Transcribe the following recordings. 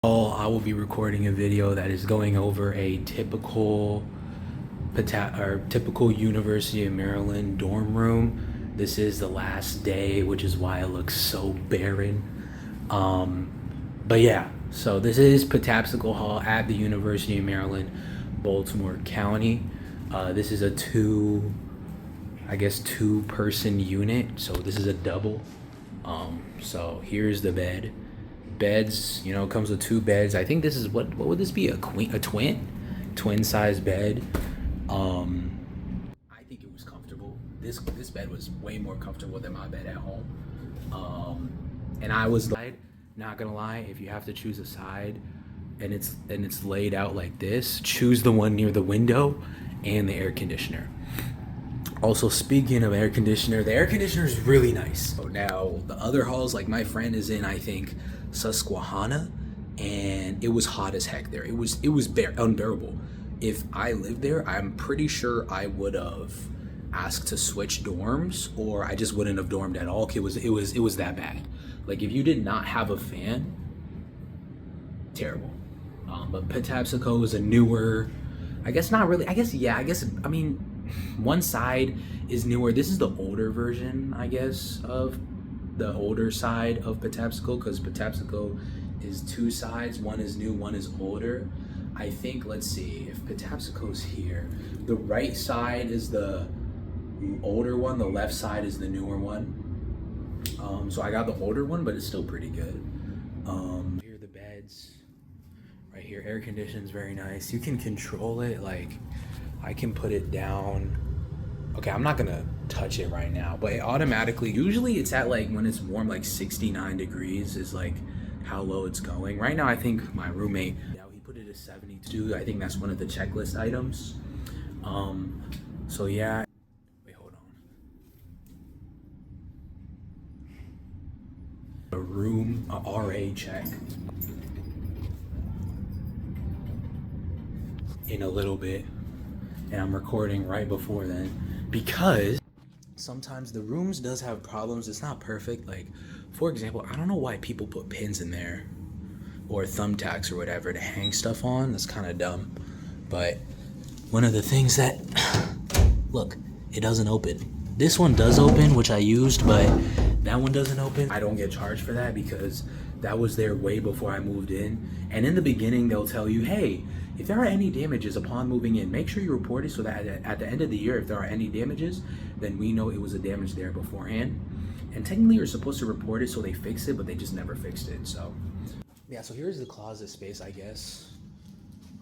I will be recording a video that is going over a typical typical University of Maryland dorm room. This is the last day, which is why it looks so barren. But yeah, so this is Patapsco Hall at the University of Maryland, Baltimore County. This is a two person unit. So this is a double. So here's the bed. Beds, comes with two beds. I think this is what would this be? A twin size bed. I think it was comfortable. This bed was way more comfortable than my bed at home. And I was not gonna lie, if you have to choose a side and it's laid out like this, choose the one near the window and the air conditioner. Also, speaking of air conditioner, the air conditioner is really nice. So now the other halls, like my friend is in, I think, Susquehanna, and it was hot as heck there. It was unbearable. If I lived there, I'm pretty sure I would have asked to switch dorms, or I just wouldn't have dormed at all. It was that bad. Like if you did not have a fan, terrible. But Patapsco is a newer, I mean, one side is newer. This is the older version, I guess, of the older side of Patapsco, because Patapsco is two sides. One is new, one is older. I think, let's see, if Patapsco's here, the right side is the older one, the left side is the newer one. So I got the older one, but it's still pretty good. Here are the beds. Right here, air conditioning's very nice. You can control it, like I can put it down. Okay, I'm not gonna touch it right now, but it automatically, usually it's at like when it's warm, like 69 degrees is like how low it's going. Right now, I think my roommate, he put it at 72. I think that's one of the checklist items. So yeah. Wait, hold on. A room, a RA check. In a little bit. And I'm recording right before then because sometimes the rooms does have problems. It's not perfect. Like, for example, I don't know why people put pins in there or thumbtacks or whatever to hang stuff on. That's kind of dumb. But one of the things that, look, it doesn't open. This one does open, which I used, but that one doesn't open. I don't get charged for that because that was there way before I moved in. And in the beginning, they'll tell you, hey, if there are any damages upon moving in, make sure you report it so that at the end of the year, if there are any damages, then we know it was a damage there beforehand. And technically, you're supposed to report it so they fix it, but they just never fixed it. So, yeah, so here's the closet space, I guess.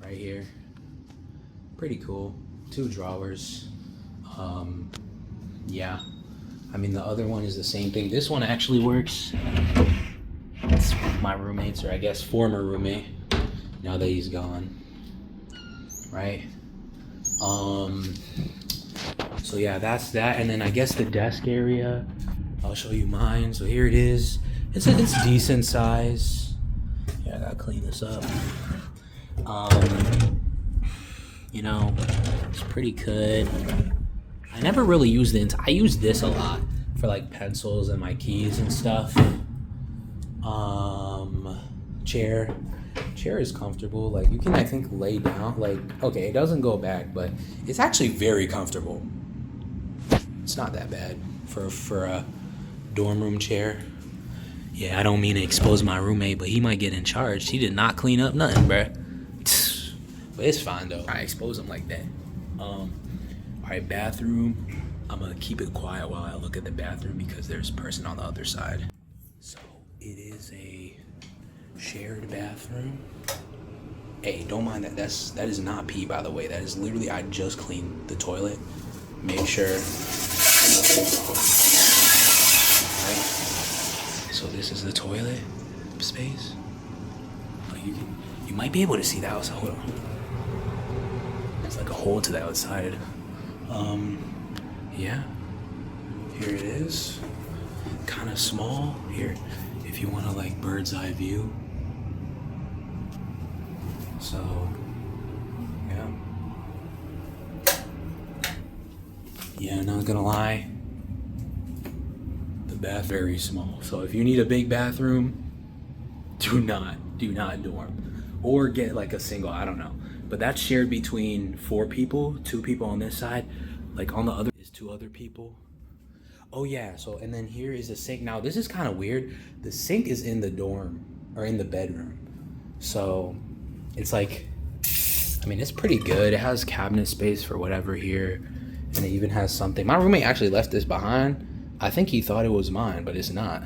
Right here. Pretty cool. 2 drawers. Yeah. I mean, the other one is the same thing. This one actually works. It's my roommate's, or I guess former roommate, now that he's gone. Right? So yeah, that's that. And then I guess the desk area, I'll show you mine. So here it is. It's decent size. Yeah, I gotta clean this up. It's pretty good. I never really used I use this a lot for like pencils and my keys and stuff. Chair is comfortable. Like you can, I think, lay down. Like, okay, it doesn't go back, but it's actually very comfortable. It's not that bad for a dorm room chair. Yeah, I don't mean to expose my roommate, but he might get in charge. He did not clean up nothing, bruh. But it's fine though. I expose him like that. All right, bathroom. I'm gonna keep it quiet while I look at the bathroom because there's a person on the other side. So it is a shared bathroom. Hey, don't mind that. That is not pee, by the way. That is literally, I just cleaned the toilet. Make sure. Right. So this is the toilet space. Oh, you might be able to see the outside. Hold on. There's like a hole to the outside. Yeah. Here it is. Kind of small. Here, if you want to like bird's eye view. So, yeah, not gonna lie, the bath very small. So if you need a big bathroom, do not do not dorm, or get like a single. I don't know, but that's shared between 4 people, 2 people on this side, like on the other is 2 other people. Oh yeah, so and then here is a sink. Now this is kind of weird. The sink is in the dorm or in the bedroom, so it's like, I mean, it's pretty good. It has cabinet space for whatever here, and it even has something. My roommate actually left this behind. I think he thought it was mine, but it's not.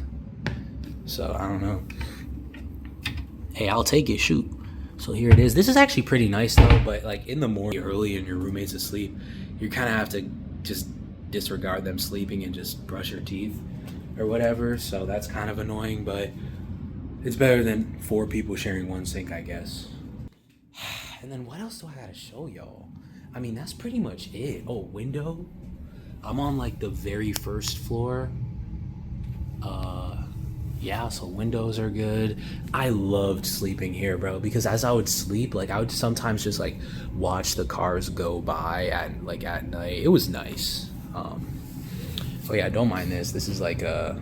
So I don't know. Hey, I'll take it. Shoot. So here it is. This is actually pretty nice though, but like in the morning, early, and your roommate's asleep, you kind of have to just disregard them sleeping and just brush your teeth or whatever. So that's kind of annoying, but it's better than 4 people sharing one sink, I guess. And then what else do I gotta show y'all? I mean, that's pretty much it. Oh, window. I'm on like the very first floor. Yeah, so windows are good. I loved sleeping here, bro, because as I would sleep, like I would sometimes just like watch the cars go by at night. It was nice. Oh yeah, don't mind this. This is like a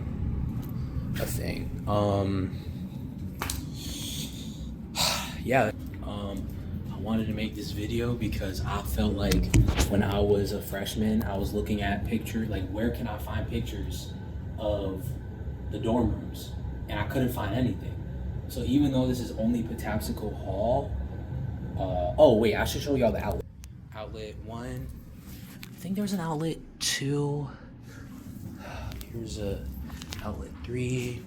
thing. Yeah. I wanted to make this video because I felt like when I was a freshman, I was looking at pictures, like where can I find pictures of the dorm rooms, and I couldn't find anything. So even though this is only Patapsco Hall, oh wait, I should show y'all the outlet. Outlet 1, I think there's an outlet 2. Here's a outlet 3.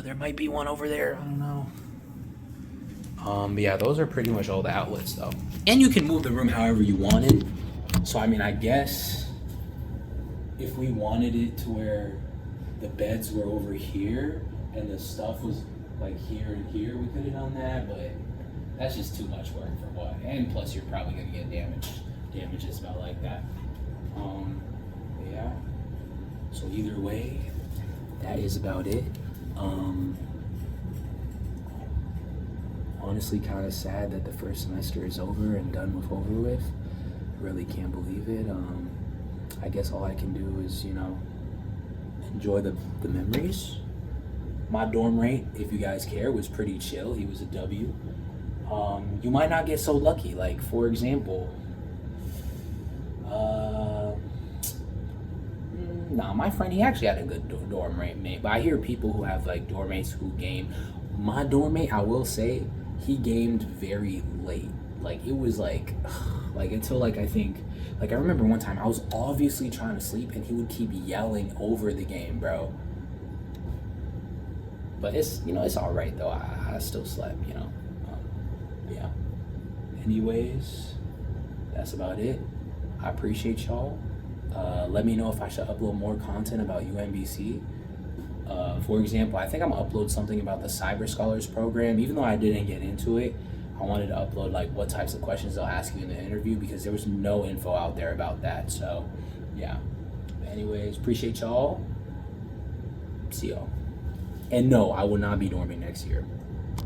There might be one over there, I don't know. But yeah, those are pretty much all the outlets though. And you can move the room however you want it. So I mean, I guess if we wanted it to where the beds were over here and the stuff was like here and here, we could have done that, but that's just too much work for what? And plus you're probably gonna get damages about like that. Yeah. So either way, that is about it. Honestly, kind of sad that the first semester is over and over with. Really can't believe it. I guess all I can do is, you know, enjoy the memories. My dorm rate, if you guys care, was pretty chill. He was a W. You might not get so lucky. Like, for example, nah, my friend, he actually had a good dorm rate mate. But I hear people who have like dorm mates who game. My dorm mate, I will say, he gamed very late. Like it was like until like I think, like I remember one time I was obviously trying to sleep and he would keep yelling over the game, bro. But it's, you know, it's all right though. I still slept, you know. Yeah. Anyways, that's about it. I appreciate y'all. Let me know if I should upload more content about UMBC. For example, I think I'm gonna upload something about the Cyber Scholars program. Even though I didn't get into it, I wanted to upload like what types of questions they'll ask you in the interview because there was no info out there about that. So yeah. Anyways, appreciate y'all. See y'all. And no, I will not be dorming next year.